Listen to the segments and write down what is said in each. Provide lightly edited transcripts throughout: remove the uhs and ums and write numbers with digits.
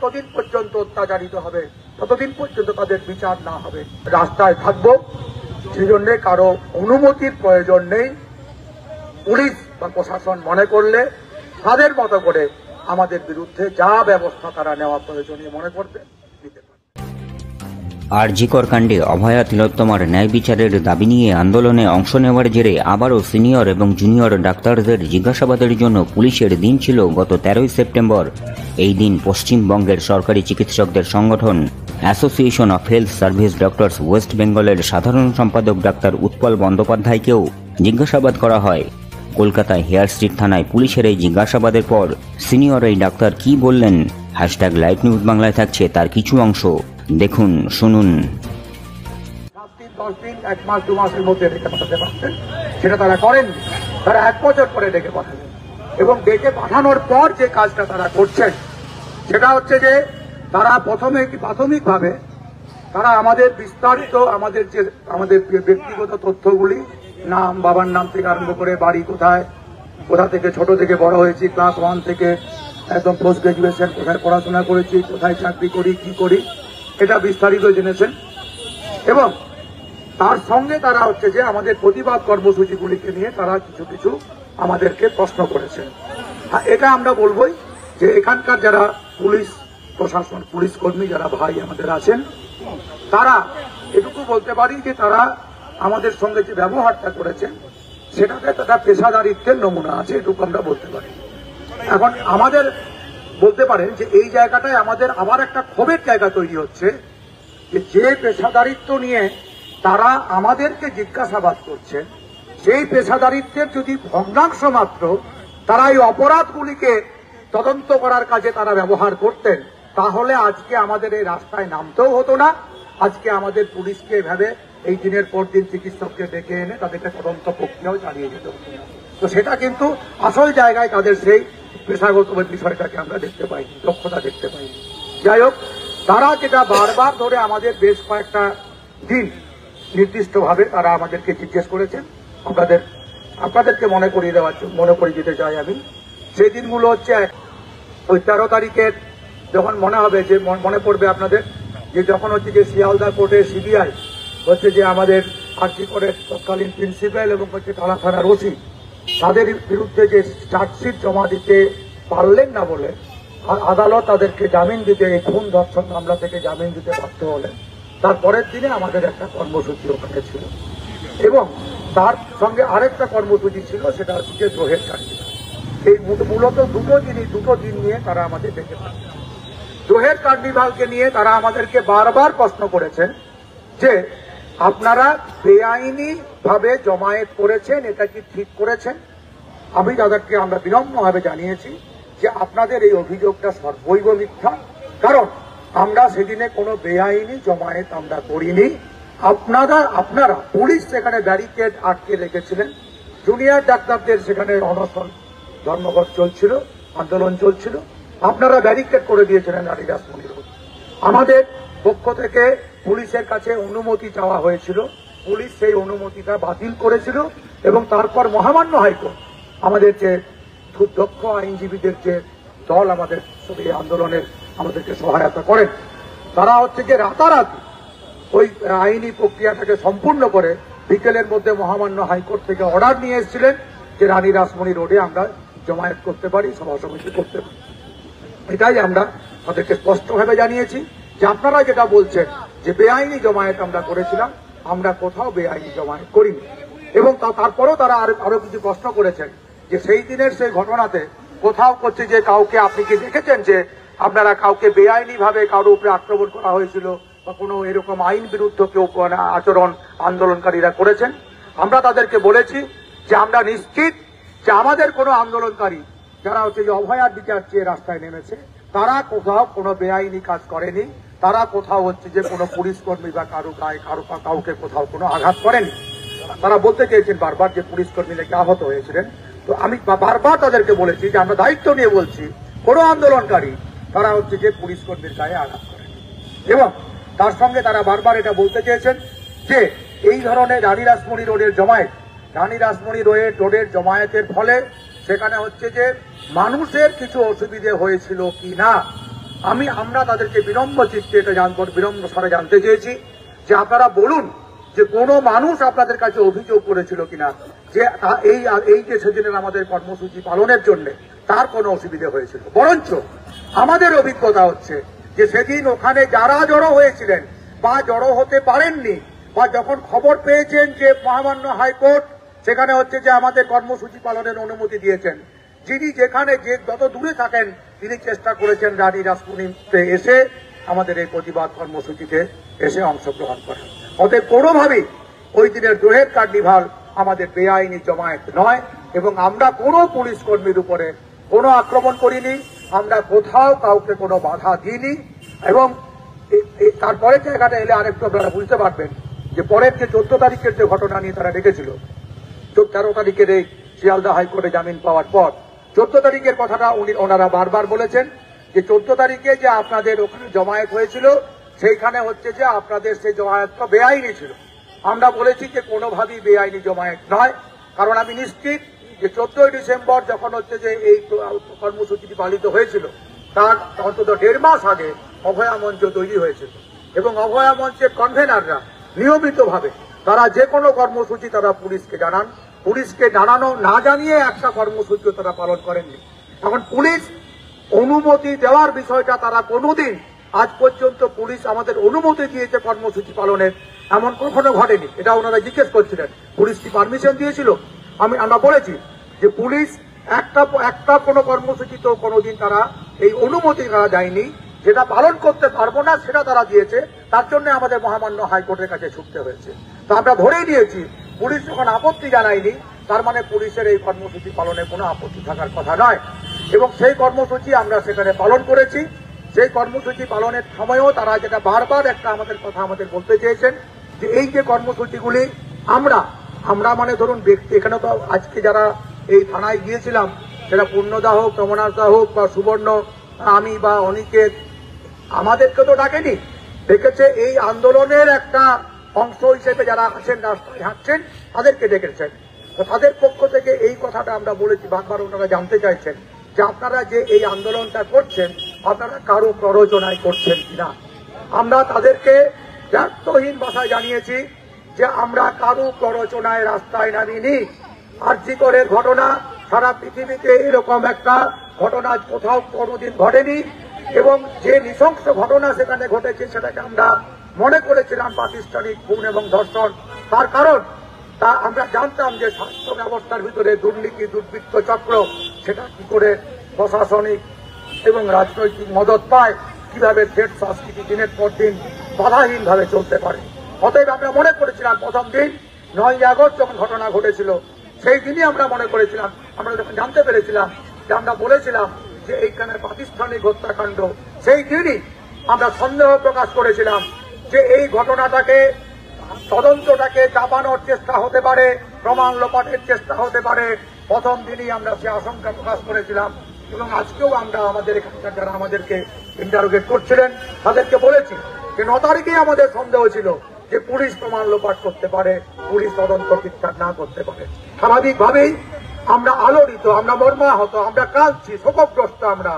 যতদিন পর্যন্ত অত্যাচারিত হবে ততদিন পর্যন্ত তাদের বিচার না হবে রাস্তায় থাকবো। সেই জন্য কারো অনুমতির প্রয়োজন নেই। পুলিশ বা প্রশাসন মনে করলে তাদের মতো করে আমাদের বিরুদ্ধে যা ব্যবস্থা তারা নেওয়া প্রয়োজনীয় মনে করবে নিতে পারে। আরজি কর কাণ্ডে অভয়া তিলোত্তমার ন্যায় বিচারের দাবি নিয়ে আন্দোলনে অংশ নেওয়ার জেরে আবারও সিনিয়র এবং জুনিয়র ডাক্তারদের জিজ্ঞাসাবাদের জন্য পুলিশের দিন ছিল গত 13ই সেপ্টেম্বর। এই দিন পশ্চিমবঙ্গের সরকারি চিকিৎসকদের সংগঠন association of health service doctors West বেঙ্গলের সাধারণ সম্পাদক ডাক্তার উৎপল বন্দ্যোপাধ্যায়কেও জিজ্ঞাসাবাদ করা হয়। কলকাতায় হেয়ার স্ট্রিট থানায় পুলিশের এই জিজ্ঞাসাবাদের পর সিনিয়র এই ডাক্তার কি বললেন, #লাইভ নিউজ বাংলায় থাকছে তার কিছু অংশ। দেখুন, শুনুন। 7 দিন 10 দিন 1 মাস 2 মাসের মধ্যে ডেকে পাঠাতে পারতেন, সেটা তারা করেননি। তারা 1 বছর পরে ডেকে পাঠালেন এবং ডেকে পাঠানোর পর যে কাজটা তারা করছেন সেটা হচ্ছে যে তারা প্রথমে প্রাথমিকভাবে তারা আমাদের বিস্তারিত আমাদের ব্যক্তিগত তথ্যগুলি, নাম, বাবার নাম থেকে আরম্ভ করে বাড়ি কোথায়, কোথা থেকে ছোট থেকে বড় হয়েছি, ক্লাস 1 থেকে একদম পোস্ট গ্রাজুয়েশন, কোথায় পড়াশোনা করেছি, কোথায় চাকরি করি, কি করি, এটা বিস্তারিত জেনেছেন। এবং তার সঙ্গে তারা হচ্ছে যে আমাদের প্রতিবাদ কর্মসূচিগুলিকে নিয়ে তারা কিছু কিছু আমাদেরকে প্রশ্ন করেছেন। এটা আমরা বলবোই যে এখানকার যারা পুলিশ প্রশাসন, পুলিশ কর্মী যারা ভাই আমাদের আছেন, তারা এটুকু বলতে পারি যে তারা আমাদের সঙ্গে যে ব্যবহারটা করেছেন সেটাতে তারা পেশাদারিত্বের নমুনা আছে, এটুকু আমরা বলতে পারি। এখন আমাদের বলতে পারেন যে এই জায়গাটায় আমাদের আবার একটা ক্ষোভের জায়গা তৈরি হচ্ছে যে পেশাদারিত্ব নিয়ে তারা আমাদেরকে জিজ্ঞাসাবাদ করছেন, সেই পেশাদারিত্বের যদি ভগ্নাংশ মাত্র তারা এই অপরাধগুলিকে তদন্ত করার কাজে তারা ব্যবহার করতেন, তাহলে আজকে আমাদের এই রাস্তায় নামতেও হতো না। আজকে আমাদের পুলিশকে এভাবে এই দিনের পর দিন চিকিৎসককে ডেকে এনে তাদেরকে তদন্ত প্রক্রিয়াও চালিয়ে যেতে হতো না। তো সেটা কিন্তু আসল জায়গায় তাদের সেই পেশাগত বিষয়টাকে আমরা দেখতে পাইনি, দক্ষতা দেখতে পাইনি। যাই হোক, তারা যেটা বারবার ধরে আমাদের বেশ কয়েকটা দিন নির্দিষ্টভাবে তারা আমাদেরকে জিজ্ঞেস করেছেন, আপনাদেরকে মনে করিয়ে দিতে চাই আমি। সেই দিনগুলো হচ্ছে ওই 13 তারিখের, যখন মনে হবে যে মনে পড়বে আপনাদের যে যখন হচ্ছে যে শিয়ালদা কোর্টে সিবিআই হচ্ছে যে আমাদের আরজি করের তৎকালীন প্রিন্সিপাল এবং হচ্ছে টালা থানার ওসি তাদের বিরুদ্ধে যে চার্জশিট জমা দিতে পারলেন না বলে আদালত তাদেরকে জামিন দিতে, এই খুন ধর্ষণ মামলা থেকে জামিন দিতে বাধ্য হলেন। তারপরের দিনে আমাদের একটা কর্মসূচি ওখানে ছিল এবং তার সঙ্গে আরেকটা কর্মসূচি ছিল, সেটা হচ্ছে দ্রোহের কার্নিভাল। এই মূলত দুটো দিন নিয়ে তারা আমাদের ডেকে পাঠান। দ্রোহের কার্নিভালকে নিয়ে তারা আমাদেরকে বারবার প্রশ্ন করেছেন যে আপনারা বেআইনি ভাবে জমায়েত করেছেন, এটা কি ঠিক করেছেন? আমি তাদেরকে আমরা বিনম্রভাবে জানিয়েছি যে আপনাদের এই অভিযোগটা সর্বৈব মিথ্যা, কারণ আমরা সেদিনে কোনো বেআইনি জমায়েত আমরা করিনি। আপনারা পুলিশ সেখানে ব্যারিকেড আটকে রেখেছিলেন, জুনিয়র ডাক্তারদের সেখানে অনশন ধর্মঘট চলছিল, আন্দোলন চলছিল, আপনারা ব্যারিকেড করে দিয়েছিলেন রানী রাসমণি রোড। আমাদের পক্ষ থেকে পুলিশের কাছে অনুমতি চাওয়া হয়েছিল, পুলিশ সেই অনুমতিটা বাতিল করেছিল এবং তারপর মহামান্য হাইকোর্ট আমাদের যে খুব দক্ষ আইনজীবীদের যে দল আমাদের এই আন্দোলনের আমাদেরকে সহায়তা করেন, তারা হচ্ছে যে রাতারাতি ওই আইনি প্রক্রিয়াটাকে সম্পূর্ণ করে বিকেলের মধ্যে মহামান্য হাইকোর্ট থেকে অর্ডার নিয়ে এসেছিলেন যে রানী রাসমণি রোডে আমরা জমায়েত করতে পারি, সভা সমিতি করতে পারি। এটাই আমরা তাদেরকে স্পষ্টভাবে জানিয়েছি যে আপনারা যেটা বলছেন যে বেআইনি জমায়েত আমরা করেছিলাম, আমরা কোথাও বেআইনি জমায়েত করিনি। এবং তারপরেও তারা আরো কিছু প্রশ্ন করেছেন যে সেই দিনের সেই ঘটনাতে কোথাও করছে যে কাউকে আপনি কি দেখেছেন যে আপনারা কাউকে বেআইনি ভাবে কারোর উপরে আক্রমণ করা হয়েছিল বা কোনো এরকম আইন বিরুদ্ধ কেউ আচরণ আন্দোলনকারীরা করেছেন? আমরা তাদেরকে বলেছি যে আমরা নিশ্চিত যে আমাদের কোনো আন্দোলনকারী যারা হচ্ছে যে অভয়ার বিচার চেয়ে রাস্তায় নেমেছে তারা কোথাও কোনো বেআইনি কাজ করেনি, তারা কোথাও হচ্ছে যে কোনো পুলিশ কর্মী বা কারো গায়ে কাউকে কোথাও কোনো আঘাত করেনি। তারা বলতে চেয়েছেন বারবার যে পুলিশ কর্মী নাকি আহত হয়েছিলেন। তো আমি বারবার তাদেরকে বলেছি যে আমরা দায়িত্ব নিয়ে বলছি কোনো আন্দোলনকারী তারা হচ্ছে যে পুলিশ কর্মীর গায়ে আঘাত করেন। এবং তার সঙ্গে তারা বারবার এটা বলতে চেয়েছেন যে এই ধরনের রানী রাসমণি রোডের জমায়েত, রানী রাসমণি রোডের জমায়েতের ফলে সেখানে হচ্ছে যে মানুষের কিছু অসুবিধে হয়েছিল কি না, আমরা তাদেরকে বিনম্র চিত্তে এটা বিনম্র স্বরে জানতে চেয়েছি যে আপনারা বলুন যে কোনো মানুষ আপনাদের কাছে অভিযোগ করেছিল কিনা যে এই যে সেদিনের আমাদের কর্মসূচি পালনের জন্য তার কোনো অসুবিধা হয়েছিল। বরঞ্চ আমাদের অভিজ্ঞতা হচ্ছে যে সেদিন ওখানে যারা জড়ো হয়েছিলেন বা জড়ো হতে পারেননি বা যখন খবর পেয়েছেন যে মহামান্য হাইকোর্ট সেখানে হচ্ছে যে আমাদের কর্মসূচি পালনের অনুমতি দিয়েছেন, যিনি যেখানে যে যত দূরে থাকেন তিনি চেষ্টা করেছেন রানী রাসমণিতে এসে আমাদের এই প্রতিবাদ কর্মসূচিতে এসে অংশগ্রহণ করেন। অতএব কোনোভাবেই ওই দিনের দ্রোহের কার্নিভাল আমাদের বেআইনি জমায়েত নয় এবং আমরা কোনো পুলিশ কর্মীর উপরে কোনো আক্রমণ করিনি, আমরা কোথাও কাউকে কোনো বাধা দিইনি। এবং তারপরের জায়গাটা এলে আরেকটু আপনারা বুঝতে পারবেন যে পরের যে 14 তারিখের যে ঘটনা নিয়ে তারা ডেকেছিল, 13 তারিখের এই শিয়ালদা হাইকোর্টে জামিন পাওয়ার পর 14 তারিখের কথাটা ওনারা বারবার বলেছেন যে 14 তারিখে যে আপনাদের ওখানে জমায়েত হয়েছিল সেইখানে হচ্ছে যে আপনাদের সেই জমায়েতটা বেআইনি ছিল। আমরা বলেছি যে কোনোভাবেই বেআইনি জমায়েত নয়, কারণ আমি নিশ্চিত যে 14 ডিসেম্বর যখন হচ্ছে যে এই কর্মসূচিটি পালিত হয়েছিল তার অন্তত 1.5 মাস আগে অভয়া মঞ্চ তৈরি হয়েছিল এবং অভয়া মঞ্চের কনভেনাররা নিয়মিতভাবে তারা যে কোনো কর্মসূচি তারা পুলিশকে জানান, পুলিশকে জানানো না জানিয়ে একটা কর্মসূচিও তারা পালন করেননি। এখন পুলিশ অনুমতি দেওয়ার বিষয়টা তারা কোনোদিন আজ পর্যন্ত পুলিশ আমাদের অনুমতি দিয়েছে কর্মসূচি পালনের এমন কখনো ঘটেনি। এটা ওনারা জিজ্ঞেস করছিলেন পুলিশ কি পারমিশন দিয়েছিল, আমরা বলেছি যে পুলিশ একটা কোনো কর্মসূচি তো কোনোদিন তারা এই অনুমতি তারা দেয়নি, যেটা পালন করতে পারবো না সেটা তারা দিয়েছে, তার জন্য আমাদের মহামান্য হাইকোর্টের কাছে ছুটতে হয়েছে। তো আমরা ধরেই নিয়েছি পুলিশ যখন আপত্তি জানায়নি তার মানে পুলিশের এই কর্মসূচি পালনে কোনো আপত্তি থাকার কথা নয় এবং সেই কর্মসূচি আমরা সেখানে পালন করেছি। সেই কর্মসূচি পালনের সময়ও তারা যেটা বারবার একটা আমাদের কথা আমাদের বলতে চেয়েছেন যে এই যে কর্মসূচিগুলি আমরা মানে ধরুন ব্যক্তি এখানে তো আজকে যারা এই থানায় গিয়েছিলাম সেটা পূর্ণদা হোক, রমনাথদা হোক বা সুবর্ণ, আমি বা অনিকেত, আমাদেরকে তো ডাকেনি, ডেকেছে এই আন্দোলনের একটা অংশ হিসেবে যারা আছেন রাস্তায় হাঁটছেন তাদেরকে ডেকেছেন। তো তাদের পক্ষ থেকে এই কথাটা আমরা বলেছি, বারবার ওনারা জানতে চাইছেন যে আপনারা যে এই আন্দোলনটা করছেন আপনারা কারো প্ররোচনায় করছেন কিনা। আমরা তাদেরকে ব্যর্থহীন ভাষায় জানিয়েছি যে আমরা কারো প্ররোচনায় রাস্তায় নামিনি। আরজি করের ঘটনা সারা পৃথিবীতে এরকম একটা ঘটনা কোথাও কোনোদিন ঘটেনি এবং যে নৃশংস ঘটনা সেখানে ঘটেছে সেটাকে আমরা মনে করেছিলাম প্রাতিষ্ঠানিক খুন এবং ধর্ষণ। তার কারণ তা আমরা জানতাম যে স্বাস্থ্য ব্যবস্থার ভিতরে দুর্নীতি দুর্বৃত্ত চক্র সেটা কি করে প্রশাসনিক এবং রাজনৈতিক মদত পায়, কিভাবে থ্রেড সংস্কৃতি দিনের পর দিন বাধাহীনভাবে চলতে পারে। অতএব আমরা মনে করেছিলাম প্রথম দিন 9 আগস্ট যখন ঘটনা ঘটেছিল সেই দিনই আমরা মনে করেছিলাম, আমরা যখন জানতে পেরেছিলাম যে আমরা বলেছিলাম যে এইখানে প্রাতিষ্ঠানিক হত্যাকাণ্ড, সেই দিনই আমরা সন্দেহ প্রকাশ করেছিলাম যে এই ঘটনাটাকে তদন্তটাকে চাপানোর চেষ্টা হতে পারে, প্রমাণ লোপাটের চেষ্টা হতে পারে। প্রথম দিনই আমরা সে আশঙ্কা প্রকাশ করেছিলাম এবং আজকেও আমরা আমাদের এখানকার যারা আমাদেরকে ইন্টারোগেট করছিলেন তাদেরকে বলেছি যে 9 তারিখেই আমাদের সন্দেহ ছিল যে পুলিশ প্রমাণ লোপাট করতে পারে, পুলিশ তদন্ত ঠিকঠাক না করতে পারে। স্বাভাবিকভাবেই আমরা আলোড়িত, আমরা মর্মাহত, আমরা কাঁদছি, শোকগ্রস্ত। আমরা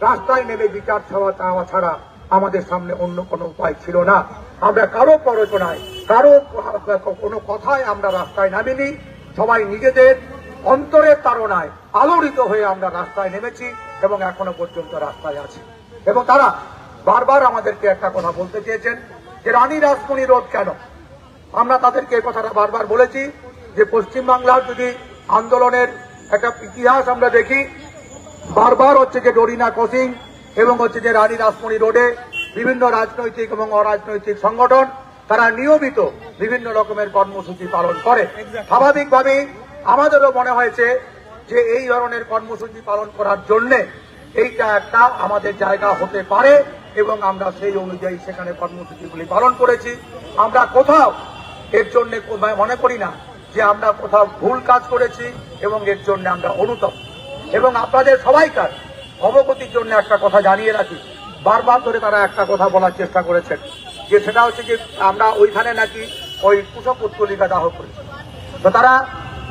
রাস্তায় নেমে বিচার চাওয়া ছাড়া আমাদের সামনে অন্য কোনো উপায় ছিল না। আমরা কারো প্ররোচনায় কারো কোনো কথায় আমরা রাস্তায় নামিনি। সবাই নিজেদের অন্তরের তাড়নায় আলোড়িত হয়ে আমরা রাস্তায় নেমেছি এবং এখনো পর্যন্ত রাস্তায় আছি। এবং তারা বারবার আমাদেরকে একটা কথা বলতে চেয়েছেন যে রানী রাসমণি রোড কেন। আমরা তাদেরকে এই কথাটা বারবার বলেছি যে পশ্চিমবাংলার যদি আন্দোলনের একটা ইতিহাস আমরা দেখি, বারবার হচ্ছে যে ডরিনা ক্রসিং এবং হচ্ছে যে রানী রাসমণি রোডে বিভিন্ন রাজনৈতিক এবং অরাজনৈতিক সংগঠন তারা নিয়মিত বিভিন্ন রকমের কর্মসূচি পালন করে। স্বাভাবিকভাবেই আমাদেরও মনে হয়েছে যে এই ধরনের কর্মসূচি পালন করার জন্য এইটা একটা আমাদের জায়গা হতে পারে এবং আমরা সেই অনুযায়ী সেখানে কর্মসূচিগুলি পালন করেছি। আমরা কোথাও এর জন্য মনে করি না যে আমরা কোথাও ভুল কাজ করেছি এবং এর জন্য আমরা অনুতপ্ত। এবং আপনাদের সবাইকার অবগতির জন্য একটা কথা জানিয়ে রাখি, বারবার ধরে তারা একটা কথা বলার চেষ্টা করেছেন যে সেটা হচ্ছে যে আমরা ওইখানে নাকি ওই কুশপুত্তলিকা দাহ করেছি। তো তারা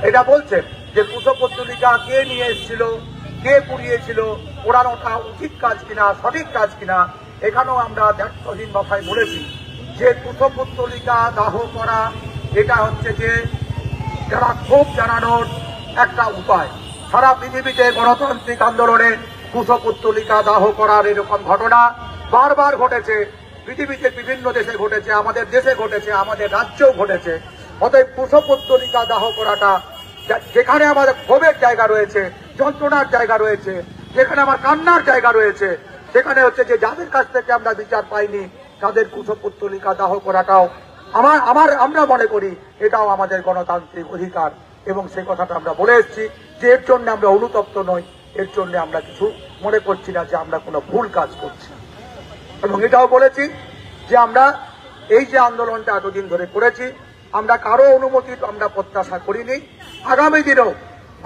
এটা বলছেন যে কুশপুত্তলিকা কে নিয়ে এসেছিল, কে পুড়িয়েছিল, পোড়ানোটা উচিত কাজ কিনা, সঠিক কাজ কিনা, এখানেও আমরা দায়িত্বহীন ভাষায় বলেছি যে কুশপুত্তলিকা দাহ করা এটা হচ্ছে যে যারা ক্ষোভ জানানোর একটা উপায়। সারা পৃথিবীতে গণতান্ত্রিক আন্দোলনে কুশপুত্তলিকা দাহ করার এরকম ঘটনা বারবার ঘটেছে, পৃথিবীতে বিভিন্ন দেশে ঘটেছে, আমাদের দেশে ঘটেছে, আমাদের রাজ্যেও ঘটেছে। অতএব কুশপুত্তলিকা দাহ করাটা যেখানে আমাদের ক্ষোভের জায়গা রয়েছে, যন্ত্রণার জায়গা রয়েছে, যেখানে আমার কান্নার জায়গা রয়েছে, সেখানে হচ্ছে যে যাদের কাছ থেকে আমরা বিচার পাইনি তাদের কুশপুত্তলিকা দাহ করাটাও আমরা মনে করি এটাও আমাদের গণতান্ত্রিক অধিকার। এবং সেই কথাটা আমরা বলে এসেছি যে এর জন্য আমরা অনুতপ্ত নই, এর জন্য আমরা কিছু মনে করছি না যে আমরা কোনো ভুল কাজ করছি। এবং এটাও বলেছি যে আমরা এই যে আন্দোলনটা এতদিন ধরে করেছি, আমরা কারো অনুমতি আমরা প্রত্যাশা করিনি। আগামী দিনেও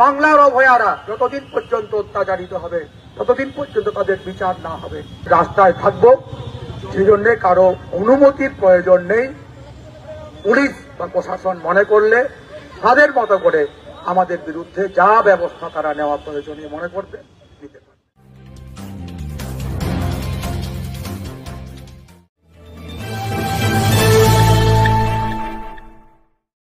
বাংলার অভয়ারা যতদিন পর্যন্ত অত্যাচারিত হবে ততদিন পর্যন্ত তাদের বিচার না হবে রাস্তায় থাকবো। সেই জন্য কারো অনুমতির প্রয়োজন নেই। পুলিশ বা প্রশাসন মনে করলে তাদের মতো করে আমাদের বিরুদ্ধে যা ব্যবস্থা তারা নেওয়া প্রয়োজনীয় মনে করবে।